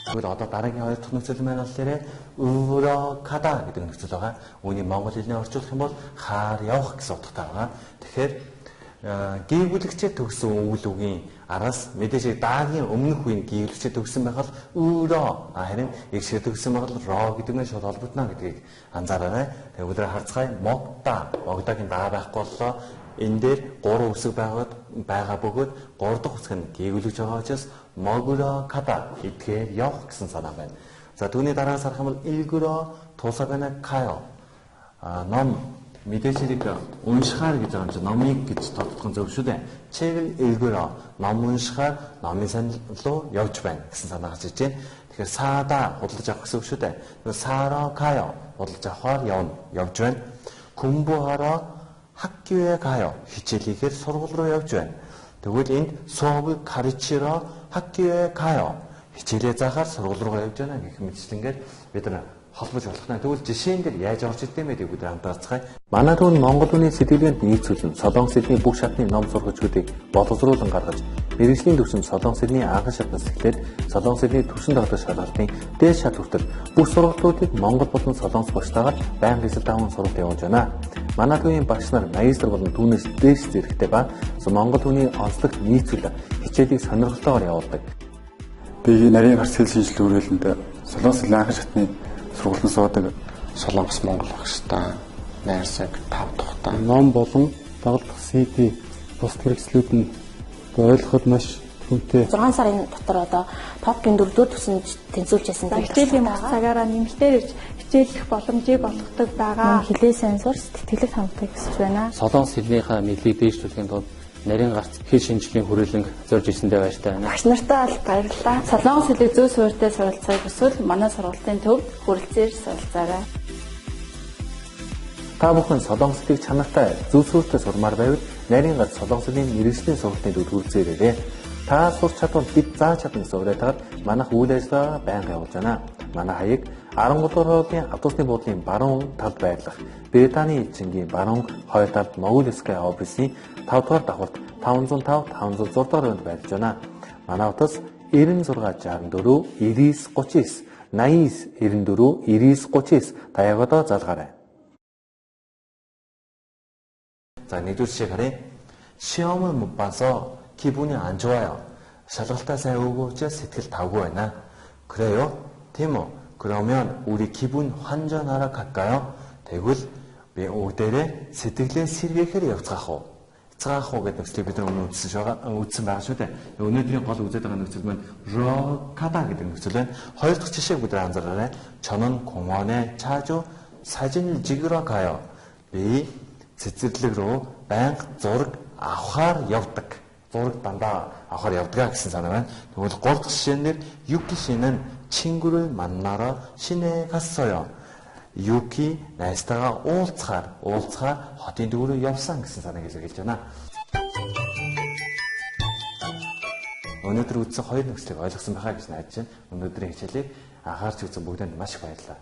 Тэгвэл одоо дараагийн хоёр дахь нөхцөл маань болохоор урокада гэдэг нөхцөл байгаа. Үүнийг монгол хэлээр орчуулах юм бол хаар явах гэсэн утгатай байгаа. Тэгэхээр гүйвлэгчээ төгсөн үйл үгийн араас мэдээж даагийн өмнөх үеийн гүйвлэгчээ төгсөн байхад өрөө харин эгшээ төгсөн байхад ро гэдэг нь шууд холбогдно гэдгийг анзаараарай. Тэгээ өдрөө харцгаая могдагийн даа байхгүй боллоо. Энэ дээр 3 үсэг байгаа бөгөөд 3 дахь үсэг нь гүйвлэгч байгаа учраас могурокада эдгээр явах гэсэн санаа байна. За түүний дараагаас харах юм бол илгүрөө тусагана каё ном мэдээж хэрэг уншихаар гэж байгаа юм чинь номыг гэж тодтох нь зөв шүү дээ. Чигэл илгүрөө ном уншихаар номын санал руу явж байна гэсэн санаа гарч иж байна. Тэгэхээр саада худалдаж авах гэсэн үг шүү дээ. Саро каё худалдаж авахаар явж байна. Kumbuhara 학교에 가요. хичээлийхээр сургууль руу явж байна. Тэгвэл энд 수업을 가르치러 학교에 가요. хичээлээ заахаар сургууль руу явж байна гэх мэтчлэнгээр бид нар холбож болох нь. Тэгвэл жишээн дээр яаж орж ирдэг юм бэ гэдэг бид анзаарцгаая. Манай түүн Монгол хүний сэтгэлгээнд нийцүүлэн Солонгос хэлний бүх шатны ном сургачдыг боловсруулан гаргаж, мэргэжлийн төвшин Солонгос хэлний анхан шатнаас эхлээд Солонгос хэлний төвшин тогтоох шалгалтын дээд шат хүртэл бүх сургалтуудыг Монгол болон Солонгос багштайгаар байнга эсэл даван суралт явуулж байна. Манай түүний багш нар магистр болон түүнээс дээш зэрэгтэй ба Монгол түүний онцлогт нийцүүлэн хичээлийг сонирхолтойгоор явуулдаг. Би нарийн гарц хэл шинжилгээ хүрээлэнд Солонгос хэлний анхан шатны сургалтын суудаг Солонгос Монгол багштай найрсаг 5 дахьтай ном болон дагалдах CD бус хэрэгслүүд нь ойлгоход маш хүнтэй. 6 сарын дотор одоо ТОП-ийн 4-р төвсөнд тэнцвүүлж байсан. Хичээлийн цагаараа нэмэлтээр ирж хичээлэх боломжийг олгодог байгаа. Хилээ сайн сур сэтгэлд хамтдаг гэж байна. Солонгос хэлнийхээ мэдлийг дээшлүүлэхийн тулд нарийн гарц хэл шинжилгээний хүрээлэн зорж ирсэндээ баяртай байна. Багш нартай аль баярлалаа. Солонгос хэлийг зөв суурьтай суралцахыг хүсвэл манай сургалтын төвд хүрэлцээр суралцаарай. Та бүхэн Солонгос хэлийг чанартай зөв суурьтай сурмаар байвал нарийн гарц Солонгос хэлний мэргэжлийн сургалтын төвд хүрэлцээрэй. Та сурч чадвал бид зааж чадна гэсэн уриалгаар манайх үйл ажиллагаа байнга явуулж байна. Манай хаяг 13 дугаар хоолны автобусны буудлын баруун талд байрлах Британий элчингийн баруун хоёр талд Могилская офисын 5 дугаар давхарт 505 506 дугаар өнд байрлаж байна. Манай утас 9664 9939 8994 9939 таягоодоо залгаарай. 자, нэгдүгээр жишээ харъя. 시험을 못 봐서 기분이 안 좋아요. шалгалтаа сайн өгөөч сэтгэл тавгүй байна. 그래요? тийм үү? 그러면 우리 기분 환전하러 갈까요? тэгвэл би өвдөрөө сэтгэлээ сэргээхээр явцгаах уу? Цаах уу гэдэг нөхцөлийг бид нар өмнө үзсэн байгаа шүү дээ. Өнөөдрийн гол үзээд байгаа нөхцөл маань рокада гэдэг нөхцөл байна. Хоёр дахь жишээг бид анзаараарай. 저는 공원에 자주 사진을 찍으러 가요. Би цэцэрлэг рүү байнга зураг авахаар явдаг. зураг дандаа авахаар явдаг гэсэн санаа байна. тэгвэл 3 дахь жишээнээр 유키 씨는 친구를 만나러 시내에 갔어요. 유키 найзтайгаа уулзахаар хотын дүүрөө явсан гэсэн санааг илэрхийлж байна. өнөөдөр үзсэн хоёр нөхцөлийг ойлгосон байхаа гэж найдаж байна. өнөөдрийн хичээлийг анхаарч үзсэн бүгдэнд маш их баярлалаа.